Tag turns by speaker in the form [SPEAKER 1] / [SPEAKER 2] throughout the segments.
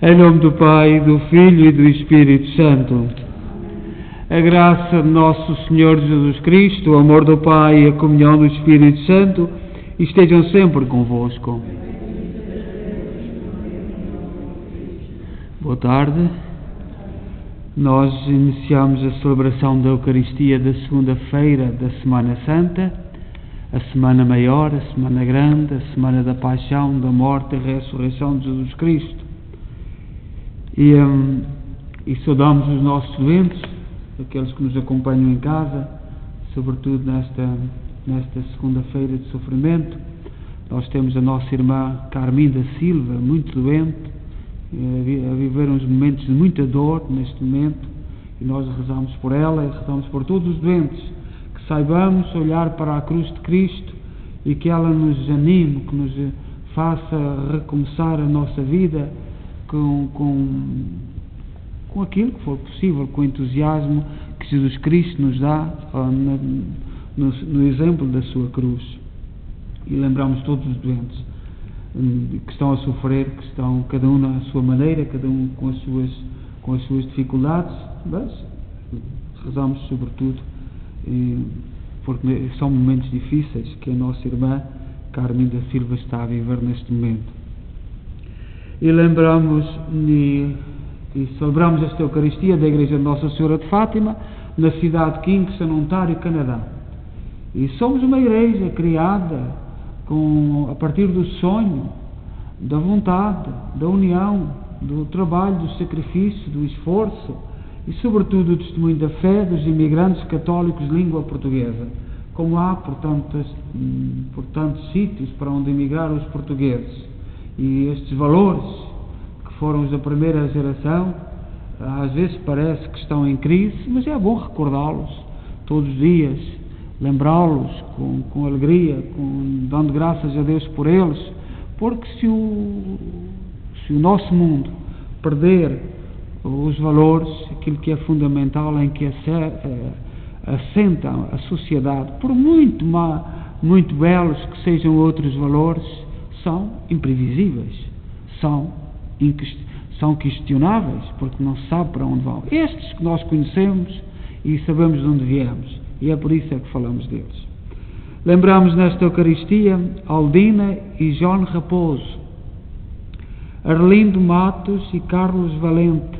[SPEAKER 1] Em nome do Pai, do Filho e do Espírito Santo. A graça de nosso Senhor Jesus Cristo, o amor do Pai e a comunhão do Espírito Santo estejam sempre convosco. Boa tarde. Nós iniciamos a celebração da Eucaristia da segunda-feira da Semana Santa, a Semana Maior, a Semana Grande, a Semana da Paixão, da Morte e Ressurreição de Jesus Cristo. E saudamos os nossos doentes, aqueles que nos acompanham em casa, sobretudo nesta segunda-feira de sofrimento. Nós temos a nossa irmã Carminda Silva, muito doente, a viver uns momentos de muita dor neste momento, e nós rezamos por ela e rezamos por todos os doentes, que saibamos olhar para a cruz de Cristo e que ela nos anime, que nos faça recomeçar a nossa vida com aquilo que for possível, com o entusiasmo que Jesus Cristo nos dá no exemplo da sua cruz. E lembramos todos os doentes que estão a sofrer, que estão cada um à sua maneira, cada um com as suas dificuldades, mas rezamos sobretudo porque são momentos difíceis que a nossa irmã Carminda Silva está a viver neste momento. E lembramos e celebramos esta Eucaristia da Igreja de Nossa Senhora de Fátima, na cidade de Kingston, Ontário, Canadá. E somos uma igreja criada a partir do sonho, da vontade, da união, do trabalho, do sacrifício, do esforço e, sobretudo, do testemunho da fé dos imigrantes católicos de língua portuguesa. Como há por tantos sítios para onde emigraram os portugueses. E estes valores, que foram os da primeira geração, às vezes parece que estão em crise, mas é bom recordá-los todos os dias, lembrá-los com alegria, dando graças a Deus por eles, porque se o nosso mundo perder os valores, aquilo que é fundamental, em que assenta a sociedade, por muito belos que sejam outros valores, são imprevisíveis, são questionáveis, porque não se sabe para onde vão. Estes que nós conhecemos e sabemos de onde viemos, e é por isso que falamos deles. Lembramos nesta Eucaristia Aldina e João Raposo, Arlindo Matos e Carlos Valente,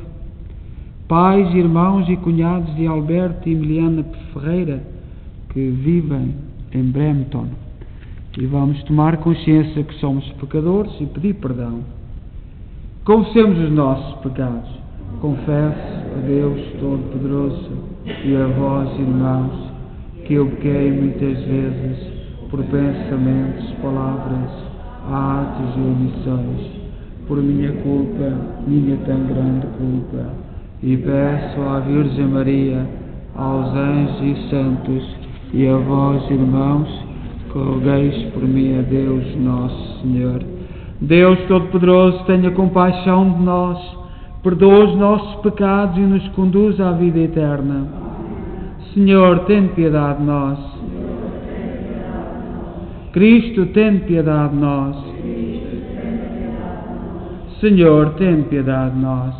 [SPEAKER 1] pais, irmãos e cunhados de Alberto e Emiliana Ferreira, que vivem em Brampton. E vamos tomar consciência que somos pecadores e pedir perdão. Confessemos os nossos pecados. Confesso a Deus Todo-Poderoso e a vós, irmãos, que eu pequei muitas vezes por pensamentos, palavras, atos e omissões, por minha culpa, minha tão grande culpa. E peço à Virgem Maria, aos anjos e santos e a vós, irmãos, que rogueis por mim a Deus Nosso Senhor. Deus Todo-Poderoso, tenha compaixão de nós, perdoa os nossos pecados e nos conduz à vida eterna. Senhor, tem piedade de nós. Cristo, tem piedade de nós. Senhor, tem piedade de nós.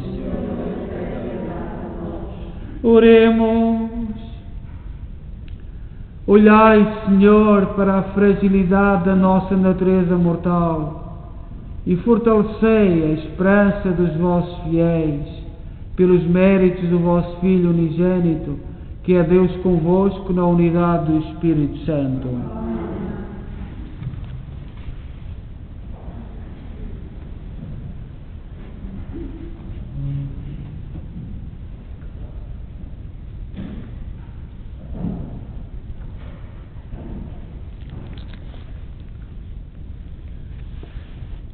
[SPEAKER 1] Oremos. Olhai, Senhor, para a fragilidade da nossa natureza mortal e fortalecei a esperança dos vossos fiéis, pelos méritos do vosso Filho unigênito, que é Deus convosco na unidade do Espírito Santo.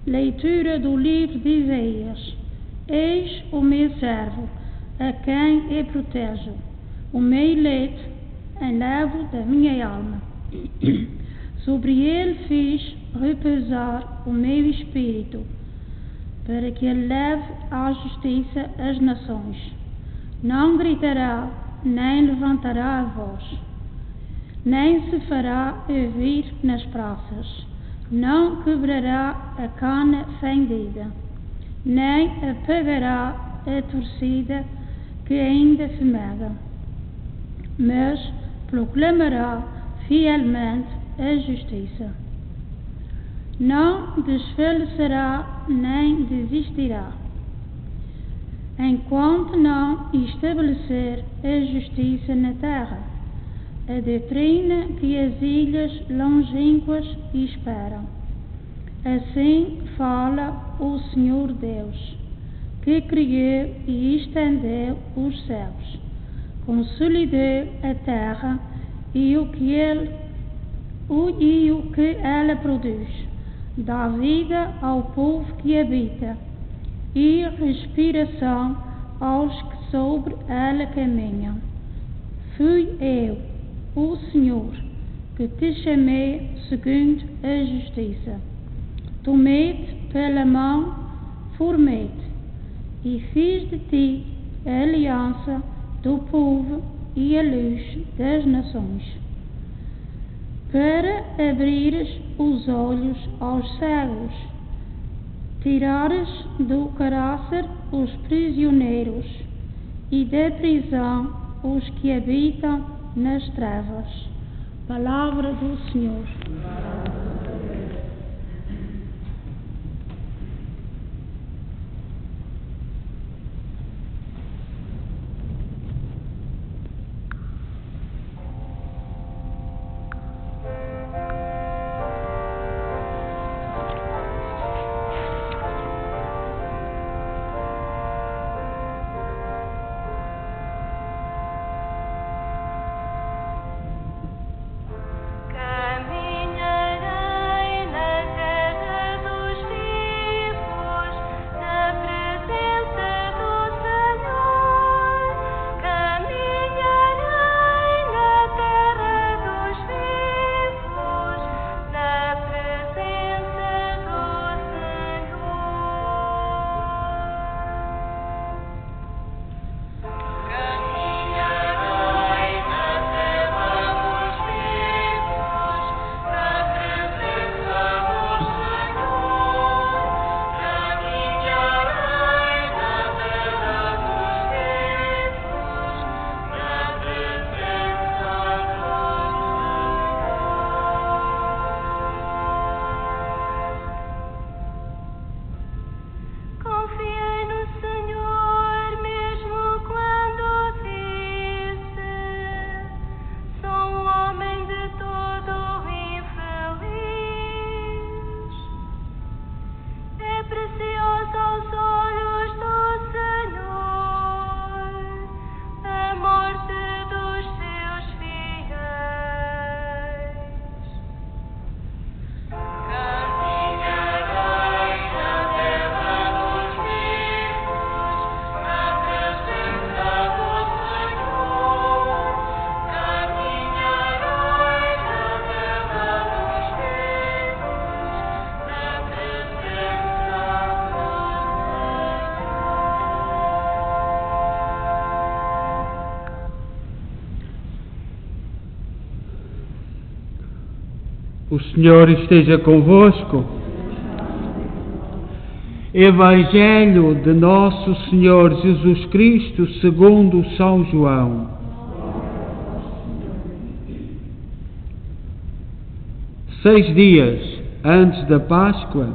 [SPEAKER 2] Leitura do livro de Isaías. Eis o meu servo, a quem eu protejo, o meu eleito, enlevo da minha alma. Sobre ele fiz repousar o meu espírito, para que ele leve à justiça as nações. Não gritará, nem levantará a voz, nem se fará ouvir nas praças. Não quebrará a cana fendida, nem apagará a torcida que ainda fumega, mas proclamará fielmente a justiça. Não desfalecerá nem desistirá, enquanto não estabelecer a justiça na terra, a doutrina que as ilhas longínquas esperam. Assim fala o Senhor Deus, que criou e estendeu os céus, consolidou a terra e o que ela produz, dá vida ao povo que habita e respiração aos que sobre ela caminham. Fui eu, o Senhor, que te chamei segundo a justiça. Tomei-te pela mão, formei-te, e fiz de ti a aliança do povo e a luz das nações, para abrires os olhos aos cegos, tirares do cárcere os prisioneiros e da prisão os que habitam nas trevas. Palavra do Senhor.
[SPEAKER 1] O Senhor esteja convosco. Evangelho de Nosso Senhor Jesus Cristo segundo São João. Seis dias antes da Páscoa,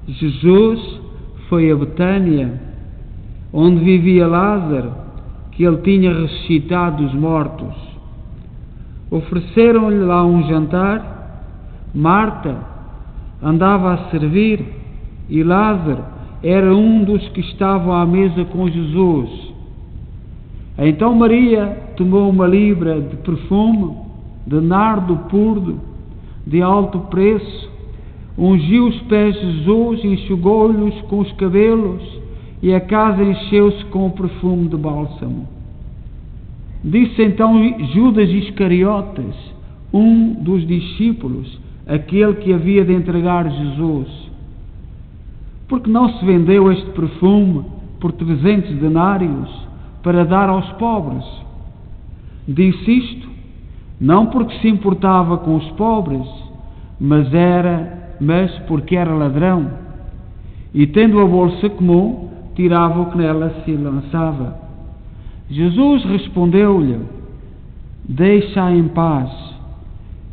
[SPEAKER 1] Jesus foi a Betânia, onde vivia Lázaro, que ele tinha ressuscitado dos mortos. Ofereceram-lhe lá um jantar. Marta andava a servir e Lázaro era um dos que estavam à mesa com Jesus. Então Maria tomou uma libra de perfume, de nardo puro, de alto preço, ungiu os pés de Jesus e enxugou-lhes com os cabelos, e a casa encheu-se com o perfume de bálsamo. Disse então Judas Iscariotes, um dos discípulos, aquele que havia de entregar Jesus: porque não se vendeu este perfume por 300 denários para dar aos pobres? Disse isto não porque se importava com os pobres, mas porque era ladrão. e tendo a bolsa comum, tirava o que nela se lançava. Jesus respondeu-lhe: deixa-a em paz.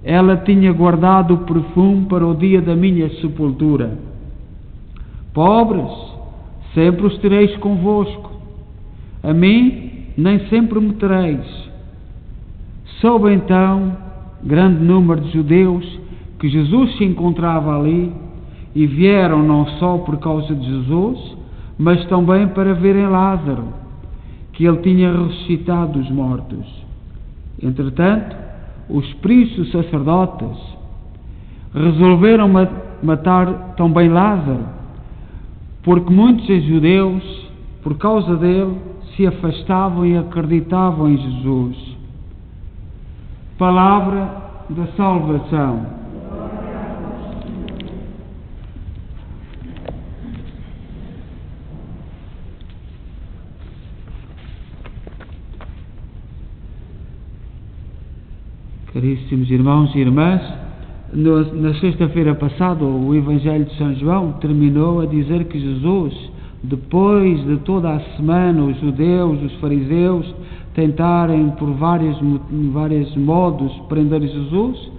[SPEAKER 1] Ela tinha guardado o perfume para o dia da minha sepultura. Pobres, sempre os tereis convosco. A mim, nem sempre me tereis. Soube então grande número de judeus que Jesus se encontrava ali, e vieram não só por causa de Jesus, mas também para verem Lázaro, que ele tinha ressuscitado dos mortos. Entretanto, os príncipes sacerdotes resolveram matar também Lázaro, porque muitos judeus, por causa dele, se afastavam e acreditavam em Jesus. Palavra da salvação. Caríssimos irmãos e irmãs, na sexta-feira passada o Evangelho de São João terminou a dizer que Jesus, depois de toda a semana os judeus, os fariseus, tentarem por vários modos prender Jesus,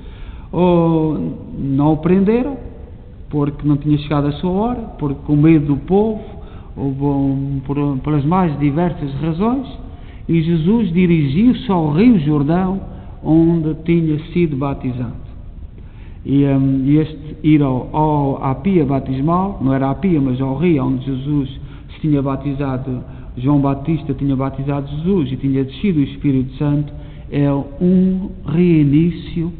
[SPEAKER 1] ou não o prenderam, porque não tinha chegado a sua hora, porque com medo do povo, ou pelas mais diversas razões, e Jesus dirigiu-se ao Rio Jordão, onde tinha sido batizado. E este ir à pia batismal, não era a pia, mas ao rio onde Jesus se tinha batizado, João Batista tinha batizado Jesus e tinha descido o Espírito Santo, é um reinício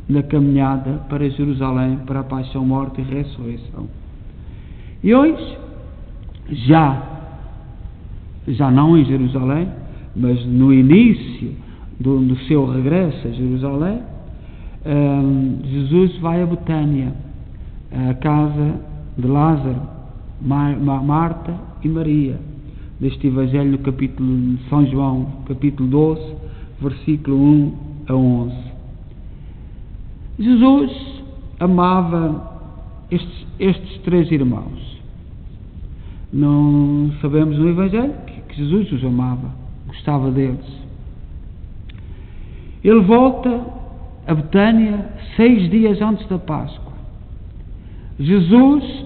[SPEAKER 1] na caminhada para Jerusalém, para a paixão, morte e ressurreição. E hoje, já não em Jerusalém, mas no início do seu regresso a Jerusalém, Jesus vai a Betânia, a casa de Lázaro, Marta e Maria, deste Evangelho no capítulo de São João, capítulo 12, versículo 1 a 11. Jesus amava estes três irmãos. Não sabemos no Evangelho que Jesus os amava, gostava deles. Ele volta a Betânia 6 dias antes da Páscoa. Jesus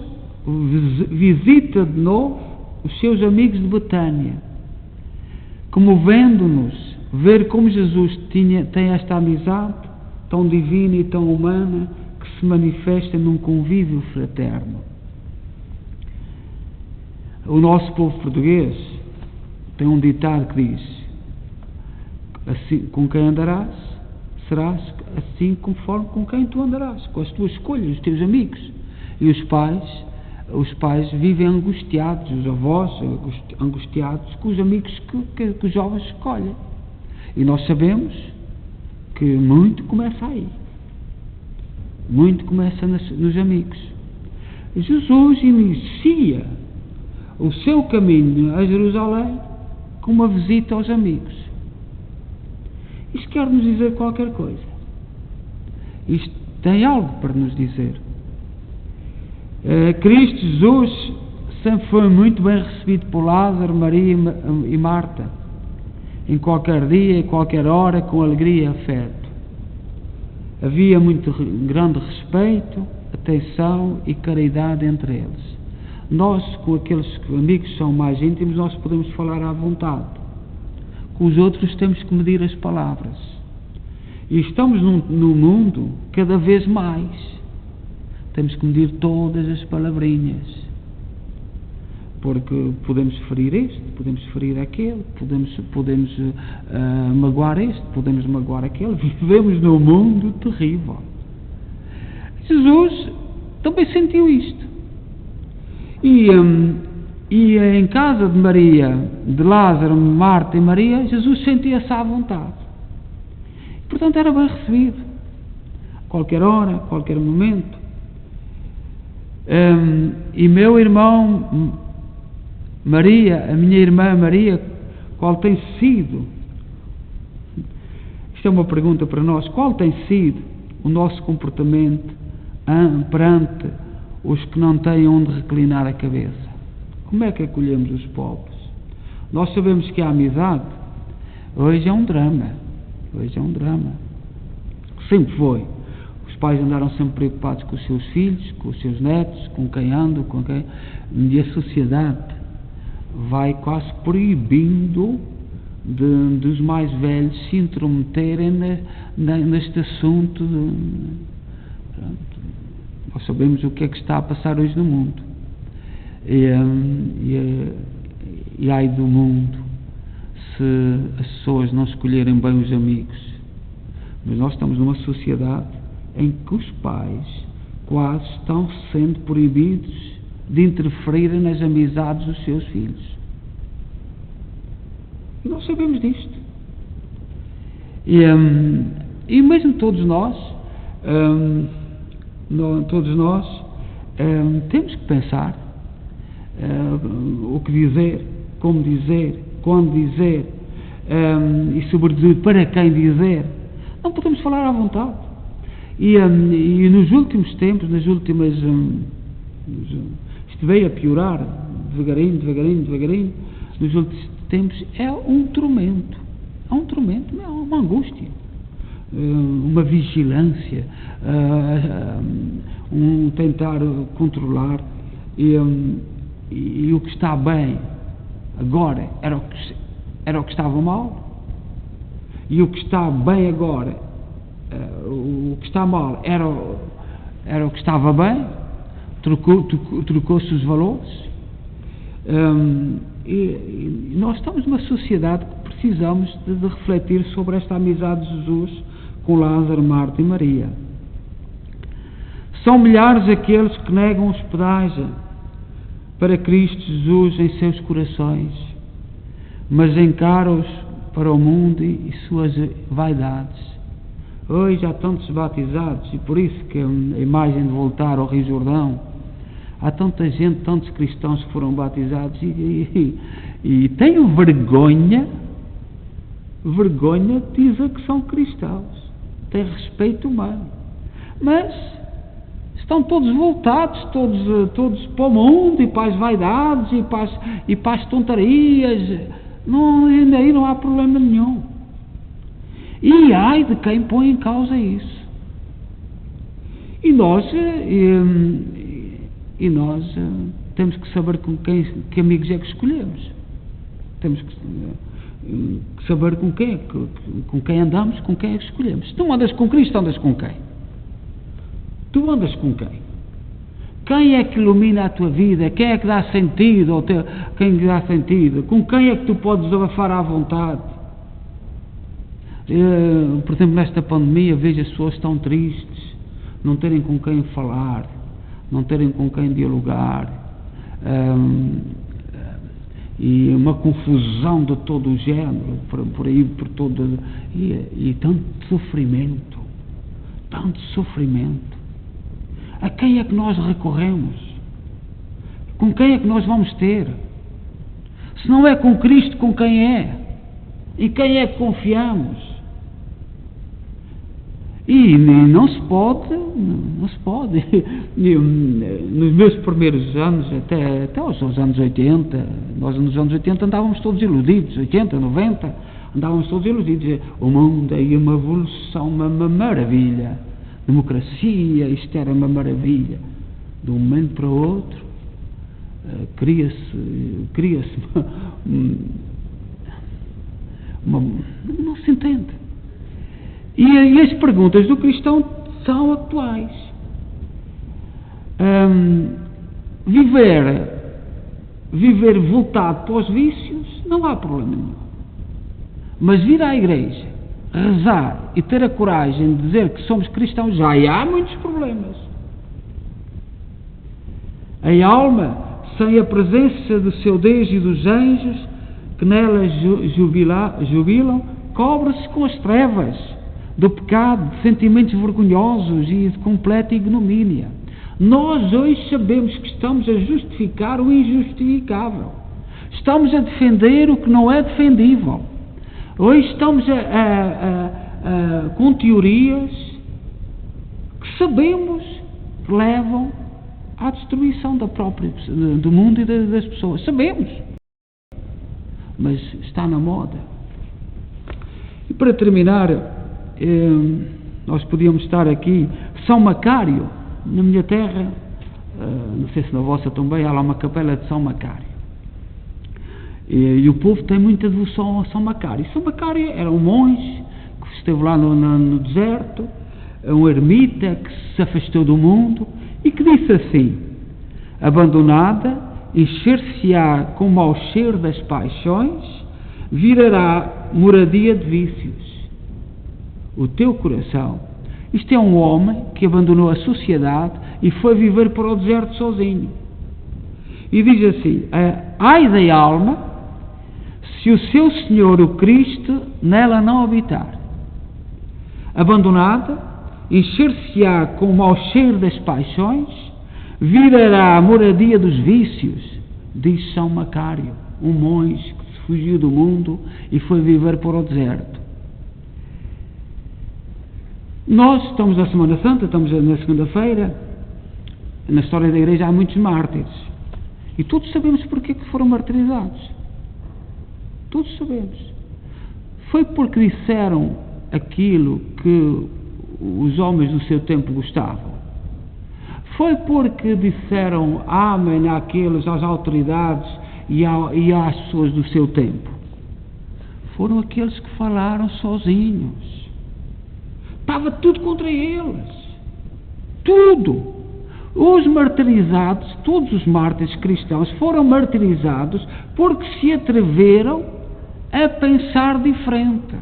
[SPEAKER 1] visita de novo os seus amigos de Betânia, comovendo-nos ver como Jesus tem esta amizade tão divina e tão humana que se manifesta num convívio fraterno. O nosso povo português tem um ditado que diz: assim, com quem andarás, serás assim conforme com quem tu andarás, com as tuas escolhas, os teus amigos. E os pais vivem angustiados, os avós angustiados com os amigos que os jovens escolhem. E nós sabemos que muito começa aí. Muito começa nos amigos. Jesus inicia o seu caminho a Jerusalém com uma visita aos amigos. Isto quer nos dizer qualquer coisa. Isto tem algo para nos dizer. Cristo Jesus sempre foi muito bem recebido por Lázaro, Maria e Marta, em qualquer dia, em qualquer hora, com alegria e afeto. Havia muito grande respeito, atenção e caridade entre eles. Nós, com aqueles amigos que são mais íntimos, nós podemos falar à vontade. Com os outros temos que medir as palavras. E estamos num mundo cada vez mais. Temos que medir todas as palavrinhas. Porque podemos ferir este, podemos ferir aquele, podemos magoar este, podemos magoar aquele. Vivemos num mundo terrível. Jesus também sentiu isto. E em casa de Maria, de Lázaro, Marta e Maria, Jesus sentia-se à vontade. Portanto, era bem recebido. A qualquer hora, a qualquer momento. E meu irmão Maria, a minha irmã Maria, qual tem sido, isto é uma pergunta para nós, qual tem sido o nosso comportamento perante os que não têm onde reclinar a cabeça. Como é que acolhemos os pobres? Nós sabemos que a amizade hoje é um drama. Hoje é um drama. Sempre foi. Os pais andaram sempre preocupados com os seus filhos, com os seus netos, com quem andam, com quem... E a sociedade vai quase proibindo dos mais velhos se intrometerem neste assunto. Nós sabemos o que é que está a passar hoje no mundo. E ai do mundo se as pessoas não escolherem bem os amigos. Mas nós estamos numa sociedade em que os pais quase estão sendo proibidos de interferirem nas amizades dos seus filhos. E nós sabemos disto. E mesmo todos nós temos que pensar o que dizer, como dizer, quando dizer, e sobretudo para quem dizer. Não podemos falar à vontade. E nos últimos tempos, isto veio a piorar, devagarinho, nos últimos tempos, é um tormento, é uma angústia, uma vigilância, um tentar controlar, e o que está bem agora era o que estava mal, e o que está bem agora, o que está mal era o que estava bem. Trocou-se os valores. E nós estamos numa sociedade que precisamos de refletir sobre esta amizade de Jesus com Lázaro, Marta e Maria. São milhares aqueles que negam hospedagem para Cristo Jesus em seus corações, mas encaram-os para o mundo e suas vaidades. Hoje há tantos batizados, e por isso que a imagem de voltar ao Rio Jordão, há tanta gente, tantos cristãos que foram batizados e tenho vergonha de dizer que são cristãos, têm respeito humano, mas estão todos voltados, todos para o mundo e para as vaidades e para as tontarias. Ainda aí não há problema nenhum. E ai de quem põe em causa isso. E nós temos que saber que amigos é que escolhemos. Temos que saber com quem andamos, com quem é que escolhemos. Se tu andas com Cristo, andas com quem? Tu andas com quem? Quem é que ilumina a tua vida? Quem é que dá sentido? Quem dá sentido? Com quem é que tu podes desabafar à vontade? Por exemplo, nesta pandemia, vejo as pessoas tão tristes, não terem com quem falar, não terem com quem dialogar, e uma confusão de todo o género, por aí, por todo, e tanto sofrimento. A quem é que nós recorremos? Com quem é que nós vamos ter? Se não é com Cristo, com quem é? Em quem é que confiamos? E não se pode. Nos meus primeiros anos, até aos anos 80, nós nos anos 80 andávamos todos iludidos, 80, 90, andávamos todos iludidos. O mundo aí é uma evolução, uma maravilha. Democracia, isto era uma maravilha. De um momento para o outro, cria-se não se entende. E as perguntas do cristão são atuais. Viver voltado para os vícios, não há problema nenhum. Mas vir à igreja, rezar e ter a coragem de dizer que somos cristãos, já há muitos problemas. A alma, sem a presença do seu Deus e dos anjos que nela jubilam, cobre-se com as trevas do pecado, de sentimentos vergonhosos e de completa ignomínia. Nós hoje sabemos que estamos a justificar o injustificável. Estamos a defender o que não é defendível. Hoje estamos com teorias que sabemos que levam à destruição do mundo e das pessoas. Sabemos. Mas está na moda. E para terminar, nós podíamos estar aqui. São Macário, na minha terra, não sei se na vossa também, há lá uma capela de São Macário. E o povo tem muita devoção a São Macário. São Macário era um monge que esteve lá no deserto, um ermita que se afastou do mundo e que disse assim: abandonada, encher-se-á com o mau cheiro das paixões, virará moradia de vícios. O teu coração. Isto é um homem que abandonou a sociedade e foi viver para o deserto sozinho. E diz assim: ai da alma, se o seu Senhor, o Cristo, nela não habitar. Abandonada, encher-se-á com o mau cheiro das paixões, virará a moradia dos vícios, diz São Macário, um monge que se fugiu do mundo e foi viver para o deserto. Nós estamos na Semana Santa, estamos na segunda-feira. Na história da Igreja há muitos mártires. E todos sabemos porque que foram martirizados. Todos sabemos. Foi porque disseram aquilo que os homens do seu tempo gostavam. Foi porque disseram amém às autoridades e às pessoas do seu tempo. Foram aqueles que falaram sozinhos. Estava tudo contra eles. Tudo. Os martirizados, todos os mártires cristãos foram martirizados porque se atreveram a pensar diferente.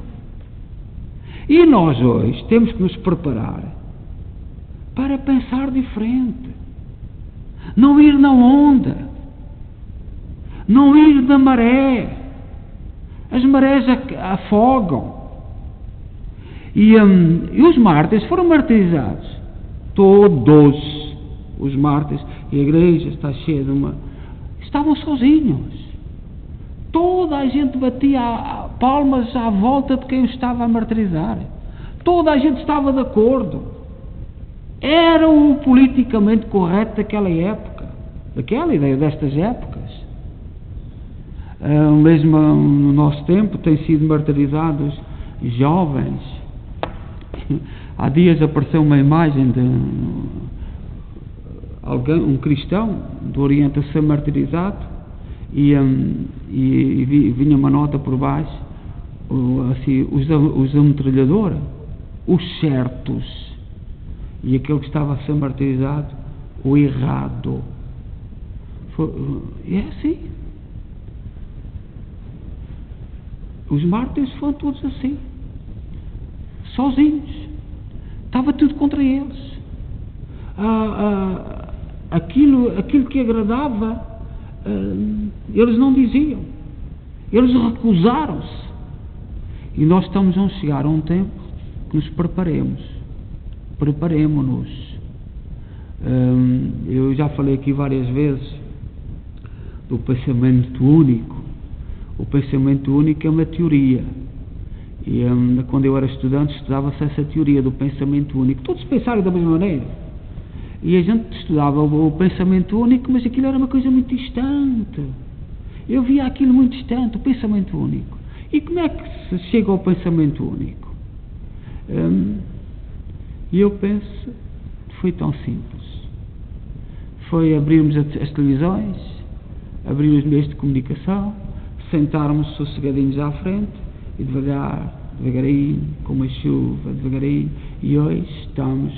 [SPEAKER 1] E nós hoje temos que nos preparar para pensar diferente. Não ir na onda. Não ir na maré. As marés afogam. E os mártires foram martirizados. Todos os mártires. E a igreja está cheia de estavam sozinhos. Toda a gente batia palmas à volta de quem os estava a martirizar. Toda a gente estava de acordo. Era o politicamente correto daquela época. Daquela ideia destas épocas. Mesmo no nosso tempo têm sido martirizados jovens. Há dias apareceu uma imagem de um cristão do Oriente a ser martirizado e vinha uma nota por baixo, assim, os da metralhadora, os certos, e aquele que estava a ser martirizado, o errado. É assim. Os mártires foram todos assim, sozinhos. Estava tudo contra eles. Aquilo que agradava, eles não diziam. Eles recusaram-se. E nós estamos a chegar a um tempo que nos preparemos. Preparemo-nos. Eu já falei aqui várias vezes do pensamento único. O pensamento único é uma teoria. E quando eu era estudante, estudava-se essa teoria do pensamento único. Todos pensaram da mesma maneira. E a gente estudava o pensamento único, mas aquilo era uma coisa muito distante. Eu via aquilo muito distante, o pensamento único. E como é que se chega ao pensamento único? E eu penso que foi tão simples. Foi abrirmos as televisões, abrir os meios de comunicação, sentarmos sossegadinhos à frente e devagarinho, como a chuva, devagarinho. E hoje estamos,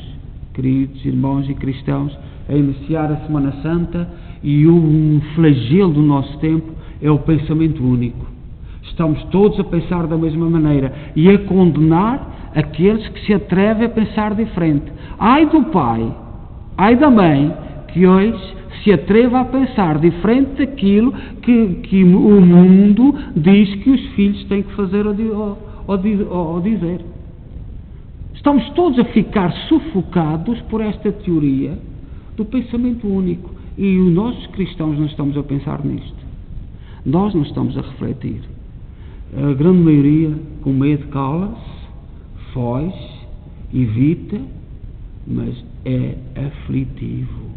[SPEAKER 1] queridos irmãos e cristãos, a iniciar a Semana Santa, e um flagelo do nosso tempo é o pensamento único. Estamos todos a pensar da mesma maneira e a condenar aqueles que se atrevem a pensar diferente. Ai do pai, ai da mãe, que hoje se atreva a pensar diferente daquilo que o mundo diz que os filhos têm que fazer ou dizer. Estamos todos a ficar sufocados por esta teoria do pensamento único. E nós, cristãos, não estamos a pensar nisto. Nós não estamos a refletir. A grande maioria, com medo, cala-se, foge, evita, mas é aflitivo.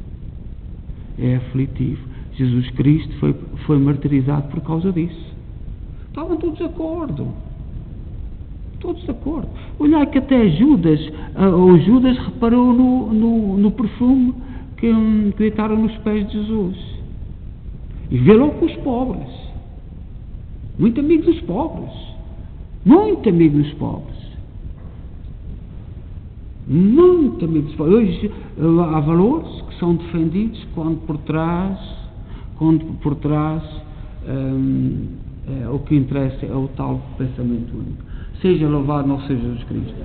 [SPEAKER 1] é aflitivo. Jesus Cristo foi martirizado por causa disso. Estavam todos de acordo. Todos de acordo. Olhai que até Judas reparou no perfume que deitaram nos pés de Jesus. E vê logo com os pobres. Muito amigo dos pobres. Muito amigo dos pobres. Muito amigo dos pobres. Hoje há valores que são defendidos quando por trás o que interessa é o tal pensamento único. Seja louvado nosso Senhor Jesus Cristo.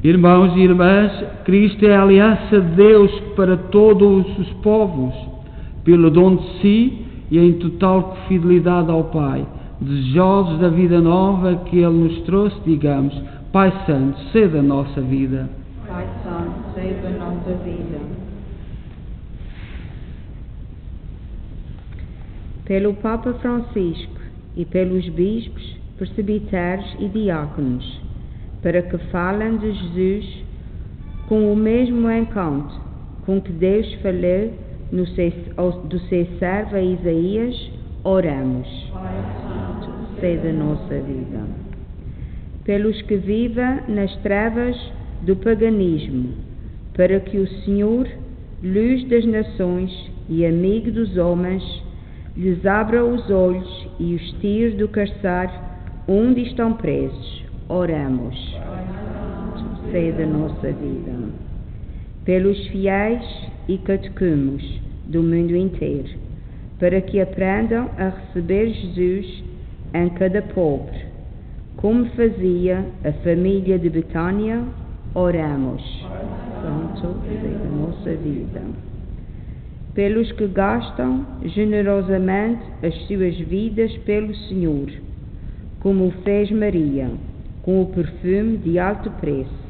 [SPEAKER 1] Irmãos e irmãs, Cristo é a aliança de Deus para todos os povos, pelo dom de si e em total fidelidade ao Pai, desejosos da vida nova que Ele nos trouxe, digamos: Pai Santo, sê da nossa vida.
[SPEAKER 3] Pai Santo, sê da nossa vida. Pelo Papa Francisco e pelos bispos, presbíteros e diáconos, para que falem de Jesus com o mesmo encanto com que Deus falou do seu servo Isaías, oramos. Sê da nossa vida. Pelos que vivem nas trevas do paganismo, para que o Senhor, luz das nações e amigo dos homens, lhes abra os olhos e os tire do cárcere onde estão presos. Oramos. Sê da nossa vida. Pelos fiéis e catecúmenos do mundo inteiro, para que aprendam a receber Jesus em cada pobre, como fazia a família de Betânia. Oramos. Santo, sê da nossa vida. Pelos que gastam generosamente as suas vidas pelo Senhor, como fez Maria, com o perfume de alto preço,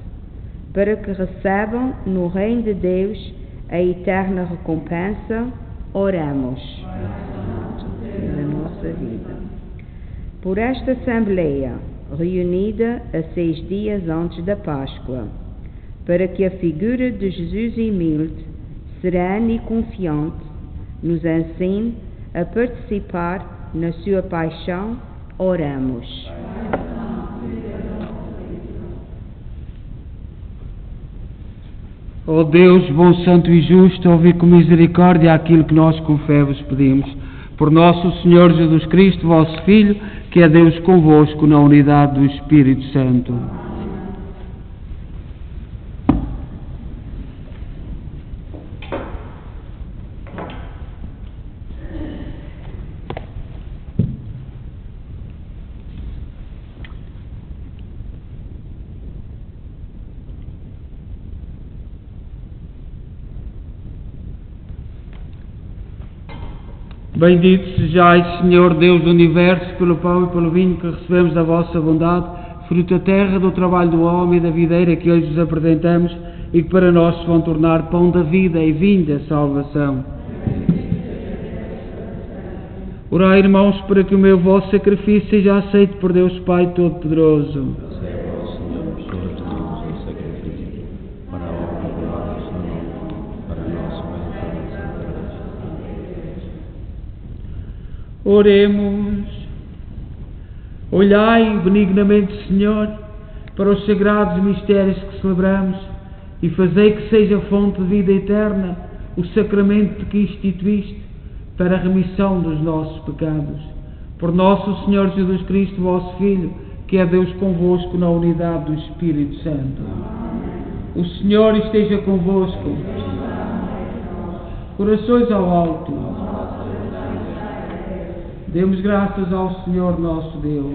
[SPEAKER 3] para que recebam no reino de Deus a eterna recompensa. Oramos. Da nossa vida. Por esta Assembleia, reunida a 6 dias antes da Páscoa, para que a figura de Jesus humilde, sereno e confiante, nos ensine a participar na sua paixão. Oramos.
[SPEAKER 1] Ó Deus, bom, santo e justo, ouvi com misericórdia aquilo que nós com fé vos pedimos. Por nosso Senhor Jesus Cristo, vosso Filho, que é Deus convosco na unidade do Espírito Santo. Bendito sejais, Senhor Deus do Universo, pelo pão e pelo vinho que recebemos da vossa bondade, fruto da terra, do trabalho do homem e da videira que hoje vos apresentamos e que para nós se vão tornar pão da vida e vinho da salvação. Orai, irmãos, para que o meu vosso sacrifício seja aceito por Deus Pai Todo-Poderoso. Oremos. Olhai benignamente, Senhor, para os sagrados mistérios que celebramos e fazei que seja fonte de vida eterna o sacramento que instituíste para a remissão dos nossos pecados. Por nosso Senhor Jesus Cristo, vosso Filho, que é Deus convosco na unidade do Espírito Santo. O Senhor esteja convosco. Corações ao alto. Demos graças ao Senhor nosso Deus.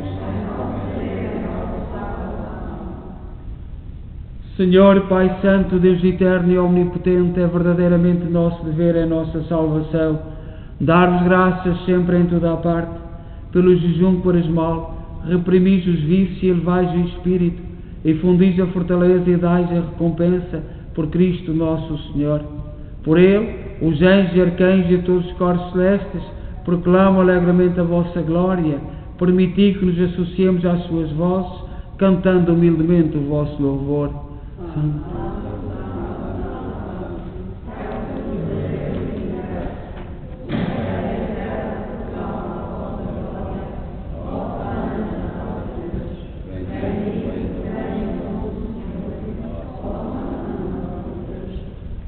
[SPEAKER 1] Senhor, Pai Santo, Deus eterno e omnipotente, é verdadeiramente nosso dever, é nossa salvação, dar-vos graças sempre em toda a parte, pelo jejum que parasmal, reprimis os vícios e elevais o espírito, e fundis a fortaleza e dais a recompensa por Cristo nosso Senhor. Por Ele, os anjos e arcanjos e todos os coros celestes proclamam alegremente a vossa glória. Permiti que nos associemos às suas vozes, cantando humildemente o vosso louvor.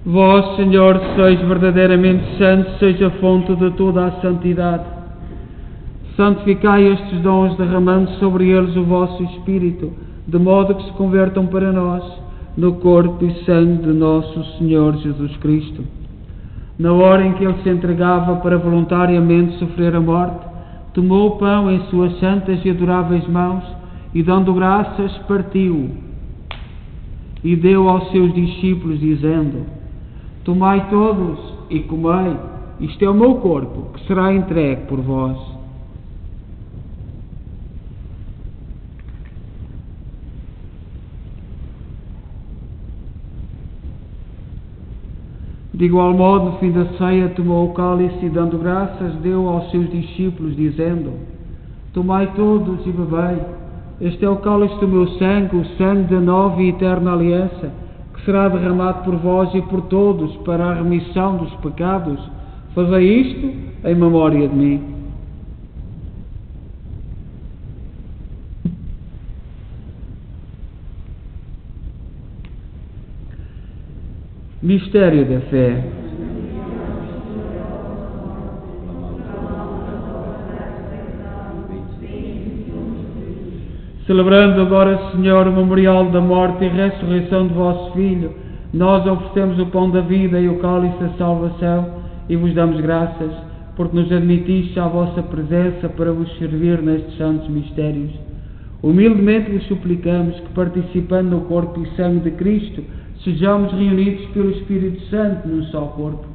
[SPEAKER 1] Vós, Senhor, sois verdadeiramente santos, sois a fonte de toda a santidade. Santificai estes dons, derramando sobre eles o vosso Espírito, de modo que se convertam para nós no corpo e sangue de nosso Senhor Jesus Cristo. Na hora em que Ele se entregava para voluntariamente sofrer a morte, tomou o pão em suas santas e adoráveis mãos e, dando graças, partiu e deu aos seus discípulos, dizendo: Tomai todos e comei, isto é o meu corpo, que será entregue por vós. De igual modo, no fim da ceia, tomou o cálice e, dando graças, deu aos seus discípulos, dizendo: Tomai todos e bebei, este é o cálice do meu sangue, o sangue da nova e eterna aliança, que será derramado por vós e por todos para a remissão dos pecados. Fazei isto em memória de mim. Mistério da fé. Celebrando agora, Senhor, o memorial da morte e ressurreição de vosso Filho, nós oferecemos o pão da vida e o cálice da salvação e vos damos graças, porque nos admitiste à vossa presença para vos servir nestes santos mistérios. Humildemente vos suplicamos que, participando no corpo e sangue de Cristo, sejamos reunidos pelo Espírito Santo num só corpo.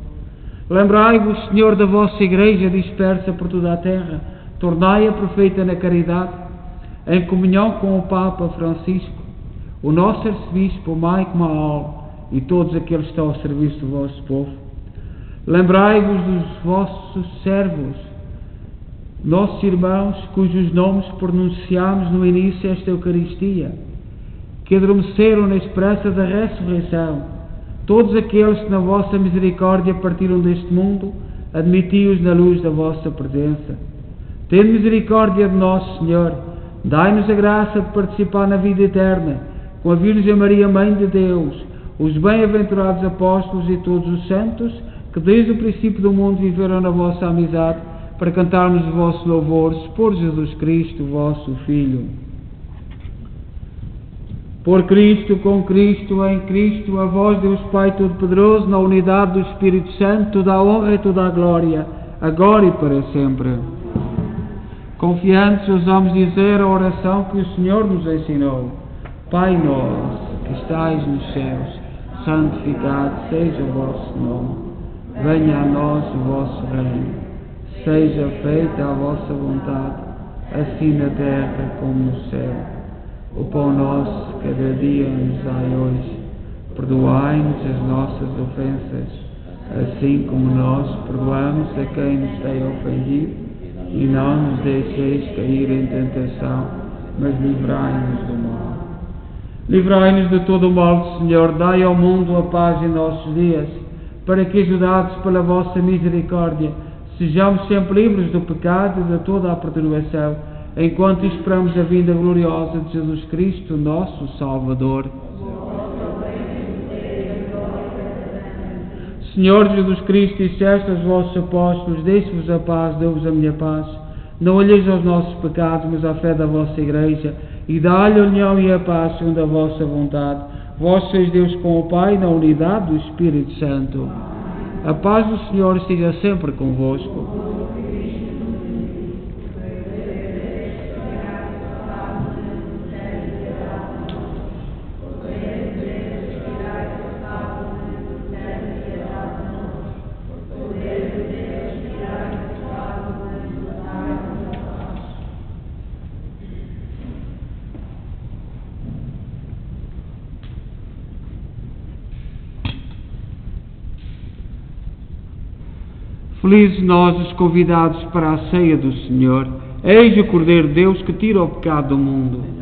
[SPEAKER 1] Lembrai-vos, Senhor, da vossa Igreja dispersa por toda a terra, tornai-a perfeita na caridade, em comunhão com o Papa Francisco, o nosso arcebispo Mike Mahal e todos aqueles que estão ao serviço do vosso povo. Lembrai-vos dos vossos servos, nossos irmãos, cujos nomes pronunciámos no início desta Eucaristia, que adormeceram na esperança da ressurreição. Todos aqueles que na vossa misericórdia partiram deste mundo, admiti-os na luz da vossa presença. Tende misericórdia de nós, Senhor. Dai-nos a graça de participar na vida eterna, com a Virgem Maria, Mãe de Deus, os bem-aventurados apóstolos e todos os santos, que desde o princípio do mundo viveram na vossa amizade, para cantarmos os vossos louvores por Jesus Cristo, vosso Filho. Por Cristo, com Cristo, em Cristo, a vós, Deus Pai Todo-Poderoso, na unidade do Espírito Santo, toda a honra e toda a glória, agora e para sempre. Confiantes, ousamos dizer a oração que o Senhor nos ensinou. Pai nosso, que estais nos céus, santificado seja o vosso nome. Venha a nós o vosso reino. Seja feita a vossa vontade, assim na terra como no céu. O pão nosso, cada dia nos dai hoje. Perdoai-nos as nossas ofensas, assim como nós perdoamos a quem nos tem ofendido. E não nos deixeis cair em tentação, mas livrai-nos do mal. Livrai-nos de todo o mal, Senhor. Dai ao mundo a paz em nossos dias, para que, ajudados pela vossa misericórdia, sejamos sempre livres do pecado e de toda a perturbação, enquanto esperamos a vinda gloriosa de Jesus Cristo, nosso Salvador. Senhor Jesus Cristo, disseste aos vossos apóstolos: deixe-vos a paz, dou-vos a minha paz. Não olheis aos nossos pecados, mas à fé da vossa Igreja, e dá-lhe a união e a paz segundo a vossa vontade. Vós sois Deus com o Pai, na unidade do Espírito Santo. A paz do Senhor esteja sempre convosco. Felizes nós os convidados para a ceia do Senhor. Eis o Cordeiro de Deus que tira o pecado do mundo.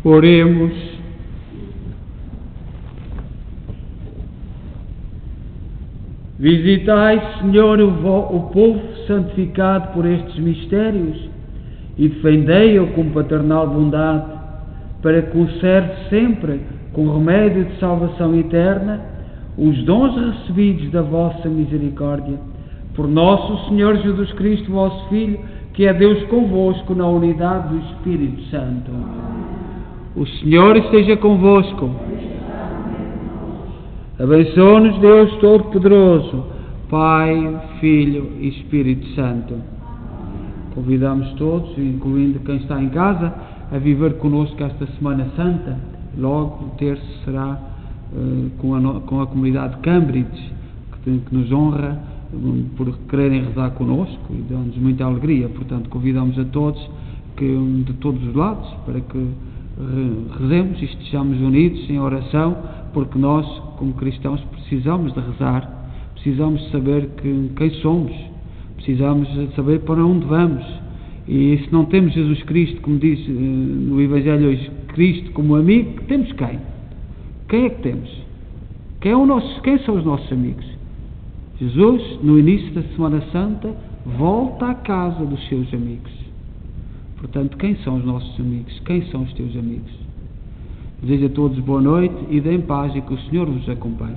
[SPEAKER 1] Oremos. Visitai, Senhor, o povo santificado por estes mistérios e defendei-o com paternal bondade, para que conserve sempre, com remédio de salvação eterna, os dons recebidos da vossa misericórdia. Por nosso Senhor Jesus Cristo, vosso Filho, que é Deus convosco na unidade do Espírito Santo. O Senhor esteja convosco. Abençoe-nos Deus Todo-Poderoso, Pai, Filho e Espírito Santo. Convidamos todos, incluindo quem está em casa, a viver connosco esta Semana Santa. Logo, o terço será com a comunidade de Cambridge, que nos honra por quererem rezar connosco e dá-nos muita alegria. Portanto, convidamos a todos, de todos os lados, para que rezemos e estejamos unidos em oração, porque nós, como cristãos, precisamos de rezar, precisamos de saber quem somos, precisamos de saber para onde vamos. E se não temos Jesus Cristo, como diz no Evangelho hoje, Cristo como amigo, temos quem? Quem é que temos? Quem são os nossos amigos? Jesus, no início da Semana Santa, volta à casa dos seus amigos. Portanto, quem são os nossos amigos? Quem são os teus amigos? Desejo a todos boa noite e deem paz e que o Senhor vos acompanhe.